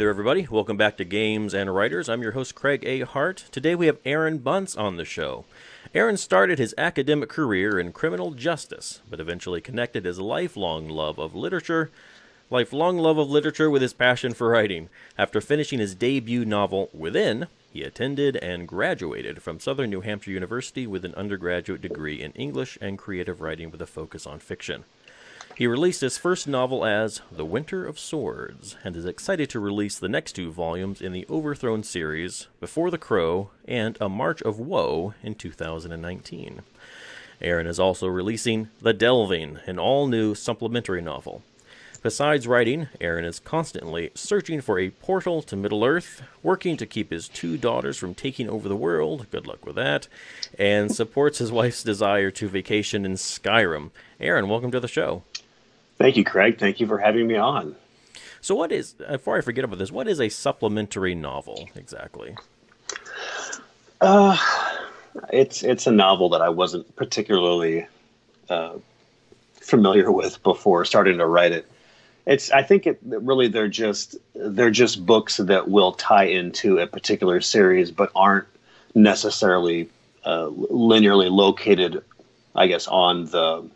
there, everybody. Welcome back to Games and Writers. I'm your host, Craig A. Hart. Today we have Aaron Bunce on the show. Aaron started his academic career in criminal justice, but eventually connected his lifelong love of literature with his passion for writing. After finishing his debut novel, Within, he attended and graduated from Southern New Hampshire University with an undergraduate degree in English and creative writing with a focus on fiction. He released his first novel as The Winter of Swords, and is excited to release the next two volumes in the Overthrown series, Before the Crow and A March of Woe, in 2019. Aaron is also releasing The Delving, an all-new supplementary novel. Besides writing, Aaron is constantly searching for a portal to Middle-earth, working to keep his two daughters from taking over the world, good luck with that, and supports his wife's desire to vacation in Skyrim. Aaron, welcome to the show. Thank you, Craig. Thank you for having me on. So what is, before I forget about this, what is a supplementary novel exactly? It's a novel that I wasn't particularly familiar with before starting to write it. I think they're just books that will tie into a particular series, but aren't necessarily linearly located, I guess, on the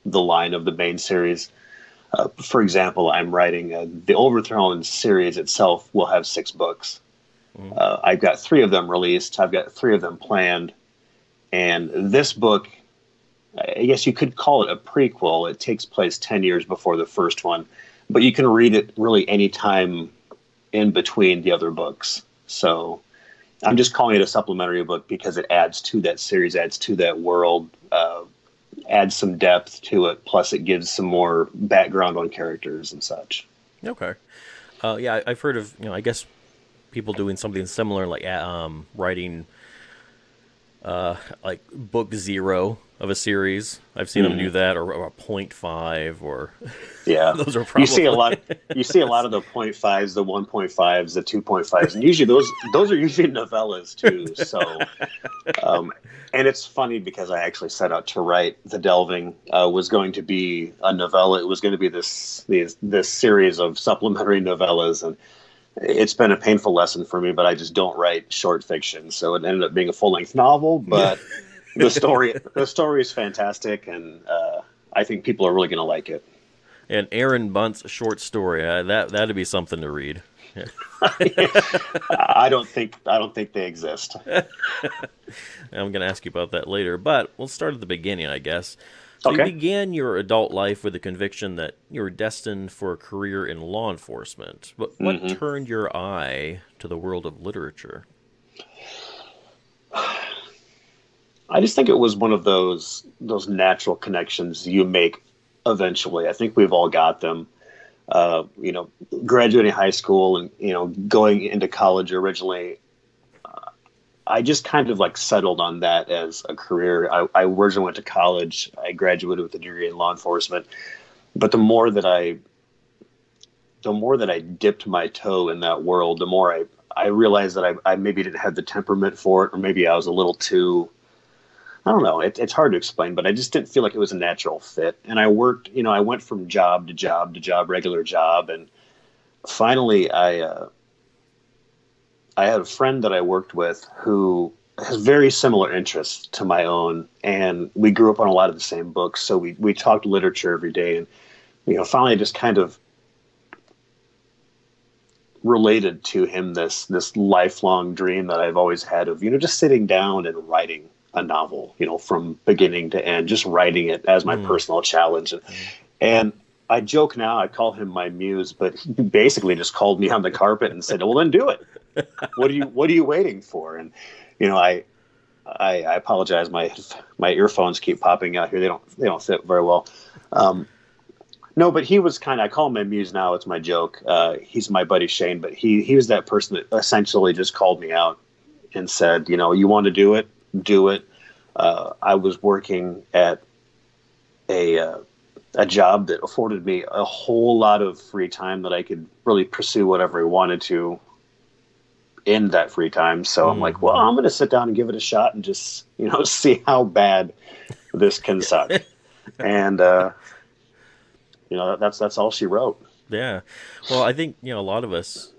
line of the main series. For example, I'm writing the Overthrown series itself will have 6 books. I've got 3 of them released. I've got 3 of them planned. And this book, I guess you could call it a prequel. It takes place 10 years before the first one. But you can read it really any time in between the other books. So I'm just calling it a supplementary book because it adds to that series, adds to that world, adds some depth to it, plus it gives some more background on characters and such. Okay. Yeah, I've heard of, I guess people doing something similar, like writing like book 0 of a series. I've seen them do that, or a 0.5, or yeah, those are probably... You see a lot of the 0.5s, the 1.5s, the 2.5s, and usually those are usually novellas too. So, and it's funny because I actually set out to write The Delving. Was going to be a novella. It was going to be this series of supplementary novellas, and it's been a painful lesson for me. But I just don't write short fiction, so it ended up being a full-length novel. But the story is fantastic, and I think people are really going to like it. An Aaron Bunce short story, that'd be something to read. I don't think they exist. I'm going to ask you about that later, but we'll start at the beginning, I guess. So okay. You began your adult life with the conviction that you were destined for a career in law enforcement. But what turned your eye to the world of literature? I just think it was one of those natural connections you make eventually. I think we've all got them. Graduating high school and, going into college originally, I just kind of settled on that as a career. I originally went to college. I graduated with a degree in law enforcement. But the more that I dipped my toe in that world, the more I realized that I maybe didn't have the temperament for it, or maybe I was a little too, I don't know. It's hard to explain, but I just didn't feel like it was a natural fit. And I worked, I went from job to job to job, regular job. And finally, I had a friend that I worked with who has very similar interests to my own. And we grew up on a lot of the same books. So we talked literature every day. And, finally just kind of related to him this lifelong dream that I've always had of, just sitting down and writing a novel, from beginning to end, just writing it as my personal challenge. And I joke now, I call him my muse, but he basically just called me on the carpet and said, well, then do it. What are you waiting for? And, I apologize. My earphones keep popping out here. They don't fit very well. No, but he was I call him my muse now. It's my joke. He's my buddy Shane, but he was that person that essentially just called me out and said, you want to do it? Do it. I was working at a job that afforded me a whole lot of free time that I could really pursue whatever I wanted to in that free time. So I'm like, well, I'm going to sit down and give it a shot and just, see how bad this can suck. And, that's all she wrote. Yeah. Well, I think, a lot of us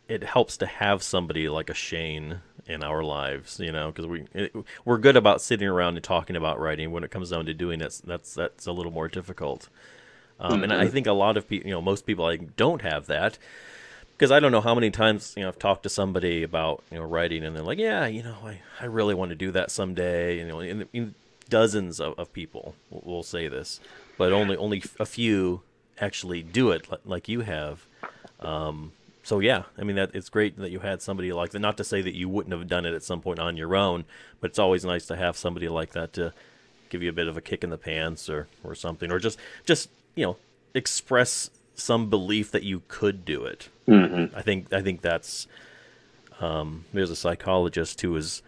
it helps to have somebody like a Shane in our lives, because we're good about sitting around and talking about writing. When it comes down to doing it, that's a little more difficult. And I think a lot of people, most people don't have that, because I don't know how many times I've talked to somebody about writing, and they're like, yeah, I really want to do that someday. And dozens of people will say this, but only a few actually do it like you have. So yeah, I mean, that it's great that you had somebody like that. Not to say that you wouldn't have done it at some point on your own, but it's always nice to have somebody like that to give you a bit of a kick in the pants or something, or just express some belief that you could do it. Mm-hmm. I think that's there's a psychologist who was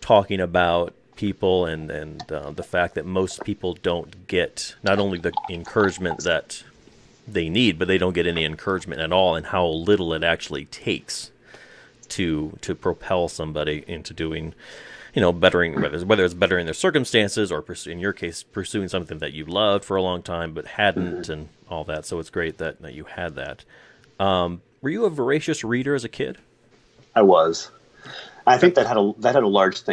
talking about people and the fact that most people don't get not only the encouragement that they need, but they don't get any encouragement at all, and how little it actually takes to propel somebody into doing, bettering, whether it's bettering their circumstances or in your case, pursuing something that you loved for a long time but hadn't, and all that. So it's great that you had that. Were you a voracious reader as a kid? I was. I think that had a large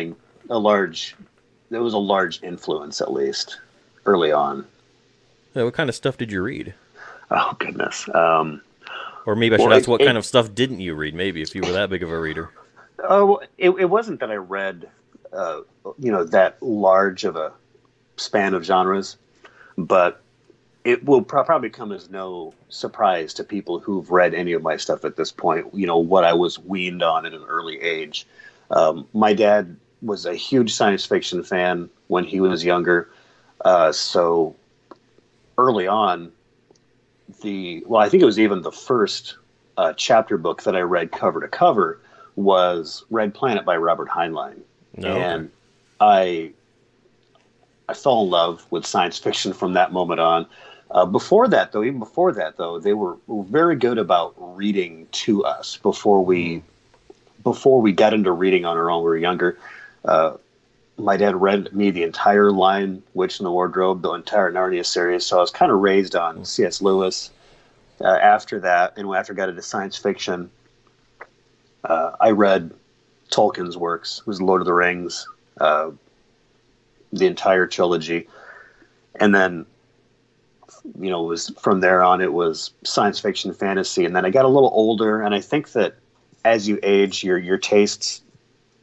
influence, at least early on. Yeah, what kind of stuff did you read? Oh, goodness. Or maybe I should ask, what kind of stuff didn't you read, maybe, if you were that big of a reader? Oh, it wasn't that I read, that large of a span of genres, but it will probably come as no surprise to people who've read any of my stuff at this point, what I was weaned on at an early age. My dad was a huge science fiction fan when he was younger, so early on, I think it was even the first chapter book that I read cover to cover was Red Planet by Robert Heinlein. Oh, okay. And I fell in love with science fiction from that moment on. Even before that, though, they were very good about reading to us before we got into reading on our own. We were younger. My dad read me the entire Lion, Witch, and the Wardrobe, the entire Narnia series. So I was kind of raised on C.S. Lewis. After that, and after I got into science fiction, I read Tolkien's works. It was Lord of the Rings, the entire trilogy. And then, it was from there on, it was science fiction, fantasy. And then I got a little older, and I think that as you age, your tastes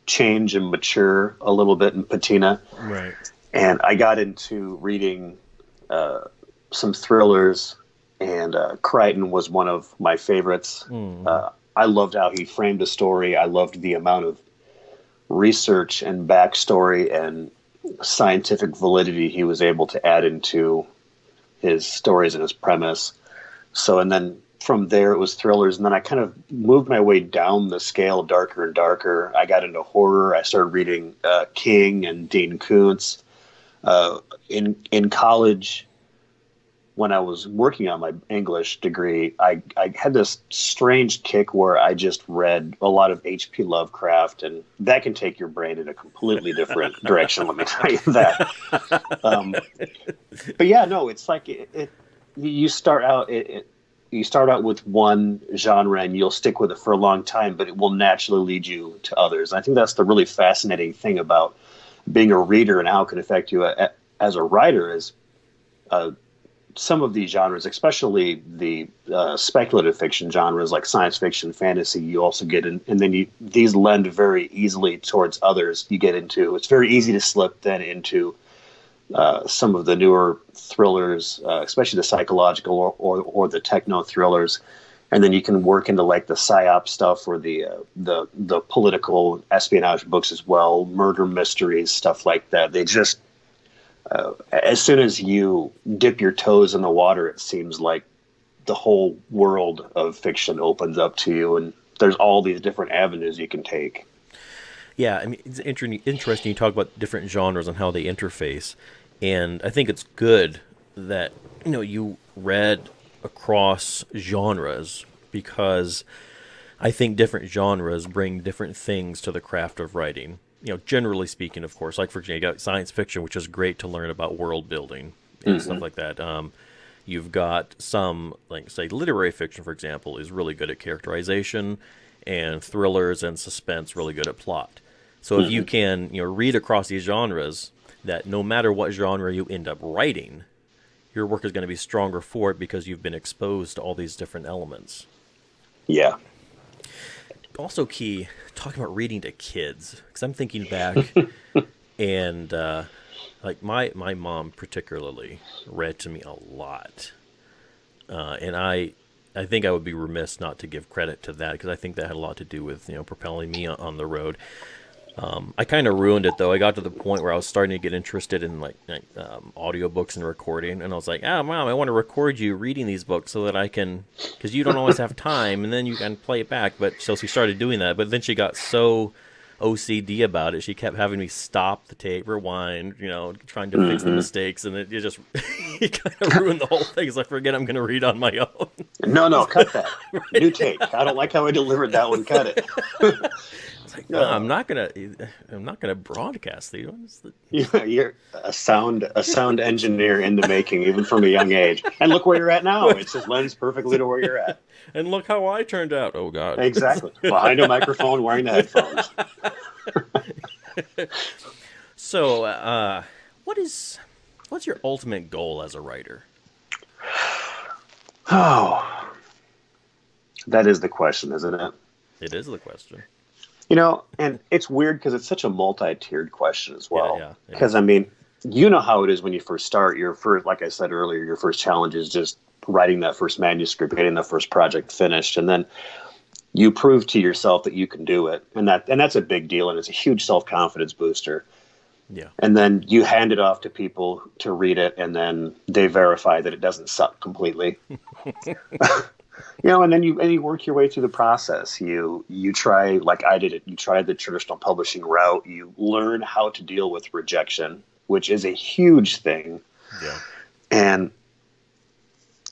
change and mature a little bit and patina. Right. And I got into reading some thrillers, and Crichton was one of my favorites. I loved how he framed a story. I loved the amount of research and backstory and scientific validity he was able to add into his stories and his premise. So, and then from there it was thrillers, and then I kind of moved my way down the scale, darker and darker. I got into horror. I started reading King and Dean Koontz. In college, when I was working on my English degree, I had this strange kick where I just read a lot of H.P. Lovecraft, and that can take your brain in a completely different direction, let me tell you that. But yeah, no, it's like you start out with one genre and you'll stick with it for a long time, but it will naturally lead you to others. I think that's the really fascinating thing about being a reader and how it can affect you as a writer is some of these genres, especially the speculative fiction genres like science fiction, fantasy, you also get in, and then these lend very easily towards others. You get into, it's very easy to slip then into some of the newer thrillers, especially the psychological or the techno thrillers, and then you can work into like the psyop stuff or the political espionage books as well, murder mysteries, stuff like that. They just as soon as you dip your toes in the water, it seems like the whole world of fiction opens up to you, and there's all these different avenues you can take. Yeah, I mean, it's interesting you talk about different genres and how they interface, and I think it's good that you read across genres, because I think different genres bring different things to the craft of writing. Generally speaking, of course, like for example, you got science fiction, which is great to learn about world building and stuff like that. You've got some, like, say, literary fiction, for example, is really good at characterization, and thrillers and suspense really good at plot. So if you can, read across these genres, that no matter what genre you end up writing, your work is going to be stronger for it because you've been exposed to all these different elements. Yeah. Also key, talking about reading to kids, because I'm thinking back, and like my mom particularly read to me a lot, and I think I would be remiss not to give credit to that, because I think that had a lot to do with propelling me on the road. I kind of ruined it, though. I got to the point where I was starting to get interested in like audiobooks and recording, and I was like, Mom, I want to record you reading these books so that I can, because you don't always have time, and then you can play it back. But so she started doing that, but then she got so OCD about it. She kept having me stop the tape, rewind, trying to fix the mistakes, and it just it kind of ruined the whole thing, because I forget I'm going to read on my own. No, cut that. Right? New tape. I don't like how I delivered that one. Cut it. Like, no, I'm not gonna broadcast these. You're a sound engineer in the making, even from a young age. And look where you're at now. It just lends perfectly to where you're at. And look how I turned out. Oh God! Exactly. Behind a microphone, wearing the headphones. So, what's your ultimate goal as a writer? Oh, that is the question, isn't it? It is the question. And it's weird because it's such a multi-tiered question as well. Yeah. Because, I mean, you know how it is when you first start. Like I said earlier, your first challenge is just writing that first manuscript, getting the first project finished. And then you prove to yourself that you can do it. And that's a big deal. And it's a huge self-confidence booster. Yeah. And then you hand it off to people to read it, and then they verify that it doesn't suck completely. And then you work your way through the process. You try, like I did it, you try the traditional publishing route. You learn how to deal with rejection, which is a huge thing. Yeah. And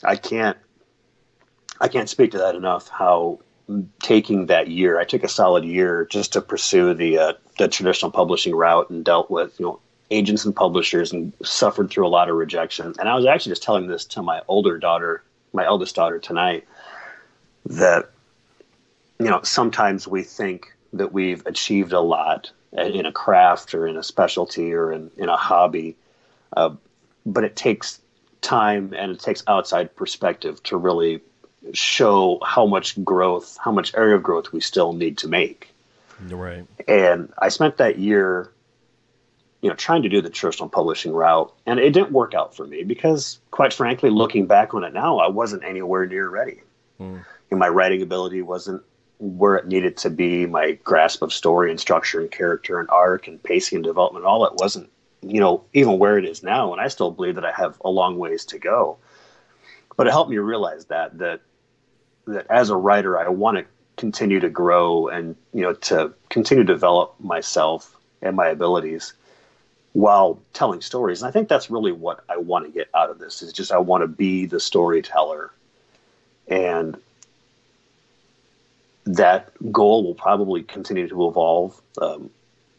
I can't speak to that enough, how taking that year, I took a solid year just to pursue the traditional publishing route, and dealt with, agents and publishers, and suffered through a lot of rejection. And I was actually just telling this to my eldest daughter tonight, that, sometimes we think that we've achieved a lot in a craft or in a specialty or in a hobby. But it takes time and it takes outside perspective to really show how much area of growth we still need to make. Right. And I spent that year, trying to do the traditional publishing route, and it didn't work out for me because, quite frankly, looking back on it now, I wasn't anywhere near ready. My writing ability wasn't where it needed to be. My grasp of story and structure and character and arc and pacing and development, all that wasn't, even where it is now. And I still believe that I have a long ways to go. But it helped me realize that as a writer, I want to continue to grow and, to continue to develop myself and my abilities while telling stories. And I think that's really what I want to get out of this, is just I want to be the storyteller. And that goal will probably continue to evolve.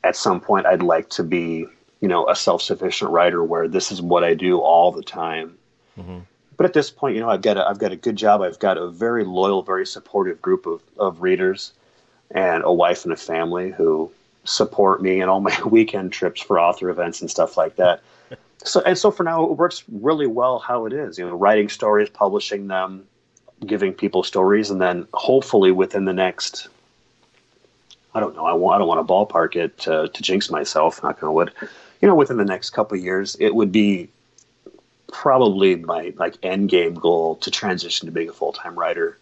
At some point, I'd like to be, a self-sufficient writer where this is what I do all the time. Mm-hmm. But at this point, I've got a good job. I've got a very loyal, very supportive group of readers, and a wife and a family who support me in all my weekend trips for author events and stuff like that. So for now, it works really well how it is. Writing stories, publishing them, giving people stories, and then hopefully within the next, I don't know, I don't want to ballpark it to jinx myself, knock on wood, within the next couple of years, it would be probably my end game goal to transition to being a full-time writer.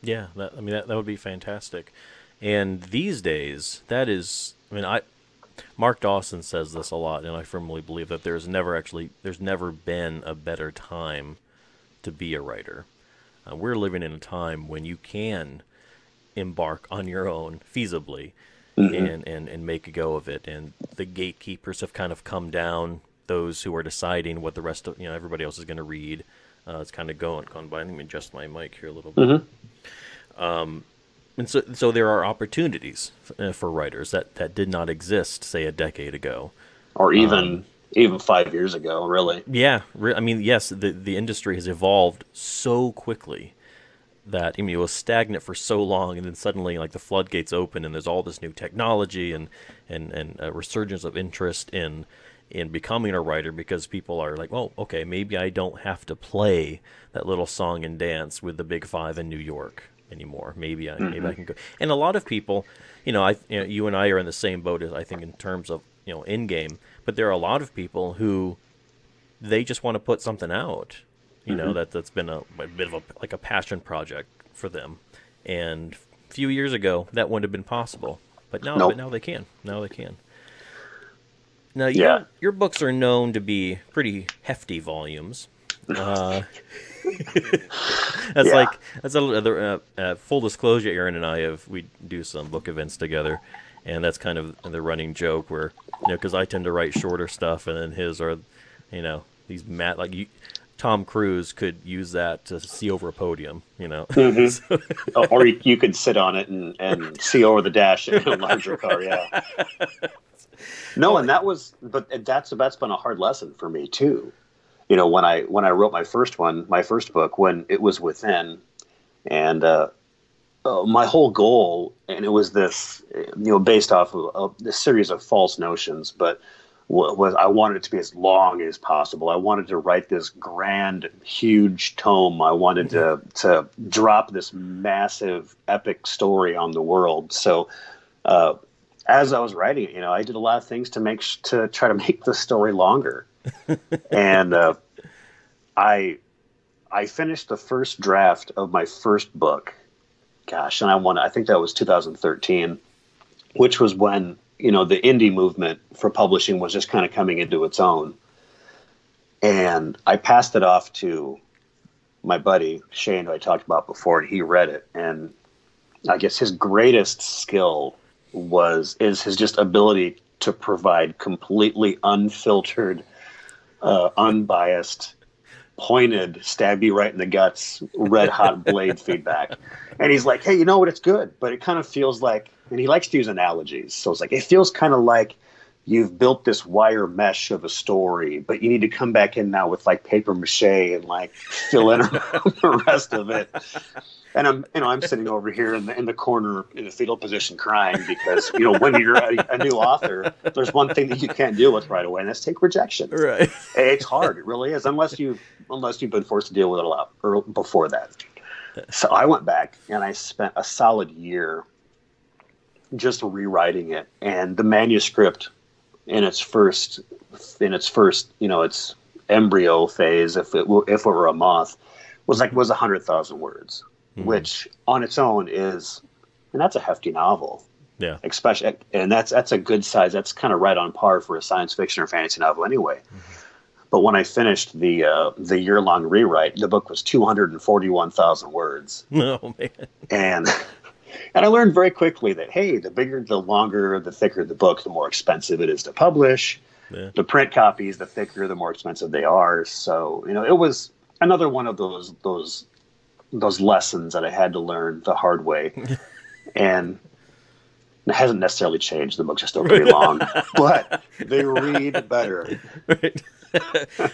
Yeah, that would be fantastic. And these days, Mark Dawson says this a lot, and I firmly believe that there's never been a better time to be a writer. We're living in a time when you can embark on your own feasibly, and make a go of it. And the gatekeepers have kind of come down, those who are deciding what the rest of, everybody else is going to read. It's kind of gone by. Let me adjust my mic here a little bit. And so there are opportunities for writers that did not exist, say, a decade ago. Or even even 5 years ago, really. Yeah, I mean, yes, the industry has evolved so quickly that, I mean, it was stagnant for so long, and then suddenly, like, the floodgates open, and there's all this new technology and a resurgence of interest in becoming a writer, because people are like, well, okay, maybe I don't have to play that little song and dance with the Big Five in New York anymore. Maybe I can go. And a lot of people, you and I are in the same boat, as I think, in terms of, in game. But there are a lot of people who they just want to put something out, that's been a bit of a passion project for them. And a few years ago, that wouldn't have been possible. But now, Nope. now they can. Now they can. Now, your books are known to be pretty hefty volumes. That's Yeah. like that's a full disclosure. Aaron and we do some book events together, and that's kind of the running joke where, because I tend to write shorter stuff, and then his are, these Tom Cruise could use that to see over a podium, So, Or you could sit on it and see over the dash in a larger car. Yeah. No, and that's been a hard lesson for me too. When I wrote my first book, when it was Within, and my whole goal, and it was this, based off of a series of false notions, but was I wanted it to be as long as possible. I wanted to write this grand, huge tome. I wanted to drop this massive, epic story on the world. So, as I was writing it, I did a lot of things to try to make the story longer. And I finished the first draft of my first book. Gosh, and I think that was 2013, which was when, the indie movement for publishing was just kind of coming into its own. And I passed it off to my buddy, Shane, who I talked about before, and he read it. And I guess his greatest skill is his just ability to provide completely unfiltered, unbiased, pointed, stab you right in the guts, red hot blade feedback. And he's like, hey, you know what? It's good, but it kind of feels like, and he likes to use analogies. So it's like, it feels kind of like you've built this wire mesh of a story, but you need to come back in now with like paper mache and like fill in the rest of it. And I'm sitting over here in the corner in the fetal position crying because, when you're a new author, there's one thing that you can't deal with right away, and that's take rejection. right. It's hard. It really is, unless you've been forced to deal with it a lot before that. So I went back and I spent a solid year just rewriting it, and the manuscript in its first, its embryo phase, if it were a moth, was 100,000 words. Which on its own is, and that's a hefty novel. Yeah. Especially, and that's a good size. That's kind of right on par for a science fiction or fantasy novel anyway. Mm-hmm. But when I finished the year-long rewrite, the book was 241,000 words. Oh, man. And I learned very quickly that, hey, the bigger, the longer, the thicker the book, the more expensive it is to publish. Yeah. The print copies, the thicker, the more expensive they are. So, it was another one of those lessons that I had to learn the hard way. And it hasn't necessarily changed. The book's just still pretty long, but they read better. Right.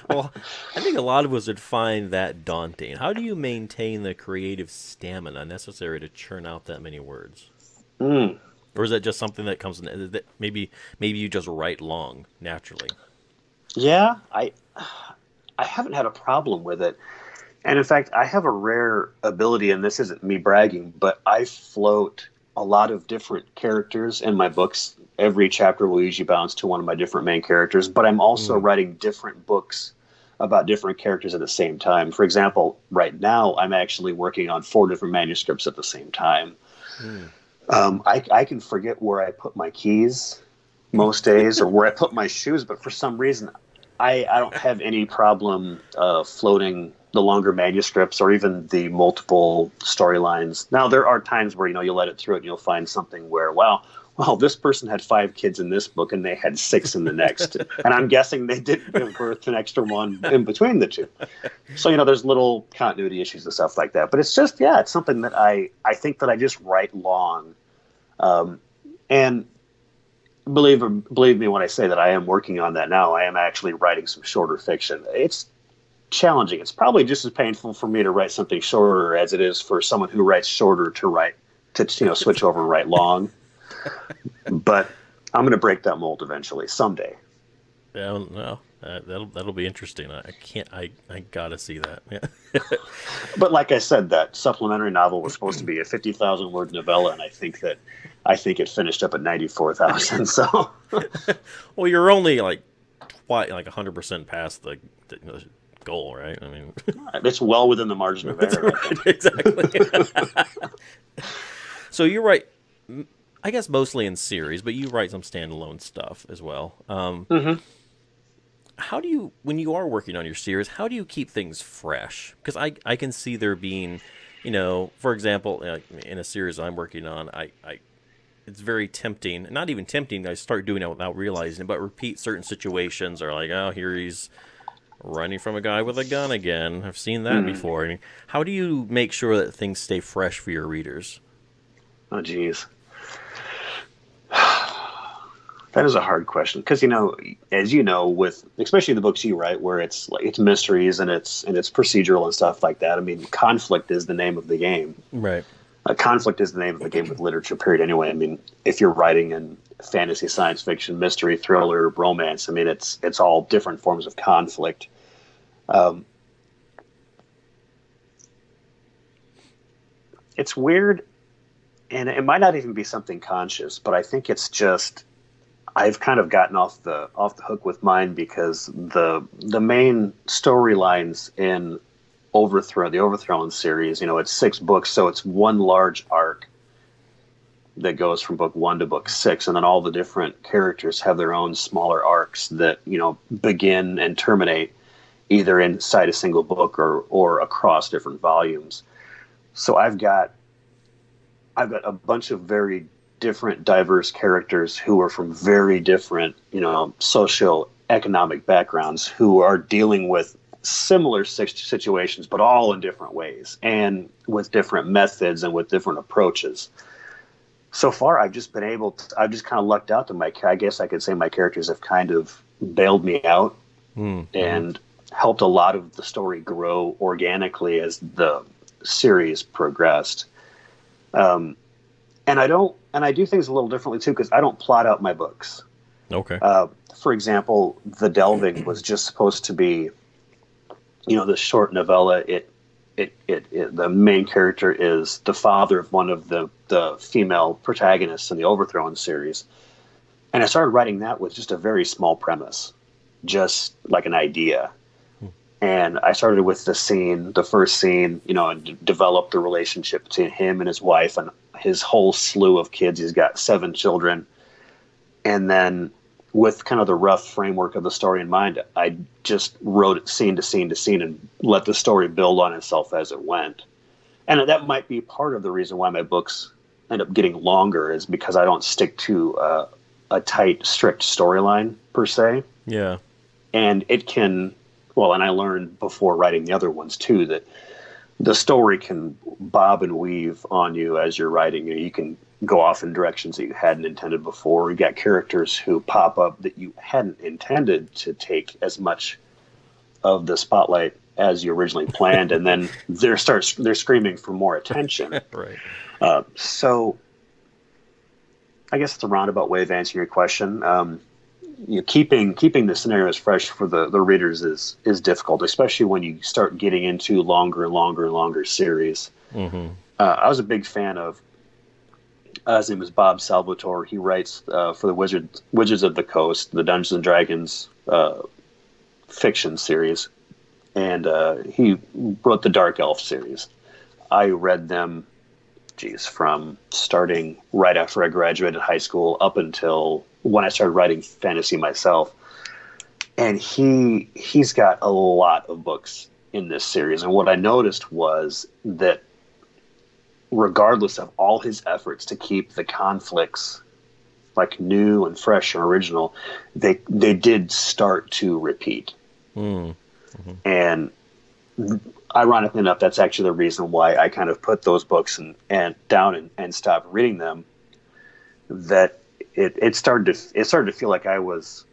Well, I think a lot of us would find that daunting. How do you maintain the creative stamina necessary to churn out that many words? Or is that just something that comes in, that maybe you just write long naturally? Yeah, I haven't had a problem with it. And in fact, I have a rare ability, and this isn't me bragging, but I float a lot of different characters in my books. Every chapter will usually bounce to one of my different main characters, but I'm also writing different books about different characters at the same time. For example, right now, I'm actually working on 4 different manuscripts at the same time. I can forget where I put my keys most days or where I put my shoes, but for some reason, I don't have any problem floating the longer manuscripts or even the multiple storylines. Now, there are times where, you let it through it and you'll find something where, wow, this person had 5 kids in this book and they had 6 in the next. And I'm guessing they didn't give birth to an extra one in between the two. So, there's little continuity issues and stuff like that. But it's just, it's something that I think that I just write long. And believe me when I say that I am working on that now. I am actually writing some shorter fiction. It's challenging. It's probably just as painful for me to write something shorter as it is for someone who writes shorter to switch over and write long. But I'm going to break that mold eventually, someday. Yeah, no, that'll be interesting. I gotta see that. Yeah. But like I said, that supplementary novel was supposed to be a 50,000 word novella, and I think it finished up at 94,000. So, well, you're only like 100% past the goal, right? I mean, it's well within the margin of error. Right, exactly. So you write, I guess, mostly in series, but you write some standalone stuff as well. How do you, when you are working on your series, how do you keep things fresh? Because I can see there being, for example, in a series I'm working on, it's very tempting, not even tempting, I start doing it without realizing it, but repeat certain situations are like, oh, here he's running from a guy with a gun again. I've seen that before. I mean, how do you make sure that things stay fresh for your readers? Oh, geez. That is a hard question because, as you know, with especially the books you write, where it's mysteries and it's procedural and stuff like that. I mean, conflict is the name of the game. Right. Conflict is the name of the game with literature, period. Anyway, I mean, if you're writing in fantasy, science fiction, mystery, thriller, romance, I mean, it's all different forms of conflict. It's weird, and it might not even be something conscious, but I think it's just I've kind of gotten off the hook with mine because the main storylines in the Overthrown series, it's 6 books, so it's one large arc that goes from book 1 to book 6, and then all the different characters have their own smaller arcs that begin and terminate either inside a single book or across different volumes. So I've got a bunch of very different, diverse characters who are from very different, socioeconomic backgrounds who are dealing with similar situations, but all in different ways and with different methods and with different approaches. So far, I've just kind of lucked out that I guess I could say my characters have kind of bailed me out and helped a lot of the story grow organically as the series progressed. And I do things a little differently too, because I don't plot out my books. Okay. For example, The Delving was just supposed to be, the short novella. The main character is the father of one of the female protagonists in the Overthrown series. And I started writing that with just a very small premise, just like an idea. And I started with the first scene, and developed the relationship between him and his wife and his whole slew of kids. He's got 7 children. And then with kind of the rough framework of the story in mind, I just wrote it scene to scene to scene and let the story build on itself as it went. And that might be part of the reason why my books end up getting longer, is because I don't stick to a tight, strict storyline per se. Yeah. And it can... Well, and I learned before writing the other ones too that the story can bob and weave on you as you're writing. You can go off in directions that you hadn't intended before. You got characters who pop up that you hadn't intended to take as much of the spotlight as you originally planned, and then they're screaming for more attention. Right. So, I guess it's a roundabout way of answering your question. Keeping the scenarios fresh for the readers is difficult, especially when you start getting into longer and longer and longer series. I was a big fan of his name is Bob Salvatore. He writes for the Wizards of the Coast, the Dungeons and Dragons fiction series, and he wrote the Dark Elf series. I read them from starting right after I graduated high school up until when I started writing fantasy myself. And he's got a lot of books in this series. And what I noticed was that regardless of all his efforts to keep the conflicts like new and fresh and original, they did start to repeat. And ironically enough, that's actually the reason why I kind of put those books and down and stopped reading them. That it started to feel like I was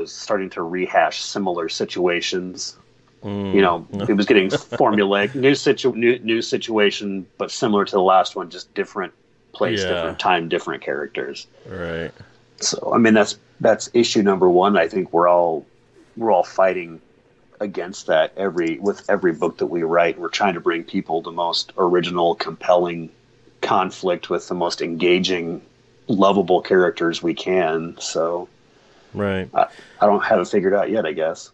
starting to rehash similar situations. You know, it was getting formulaic, new situation, but similar to the last one, just different place, different time, different characters. Right. So, I mean, that's issue number one. I think we're all fighting against that with every book that we write. We're trying to bring people the most original, compelling conflict with the most engaging, lovable characters we can. So, right. I don't have it figured out yet, I guess.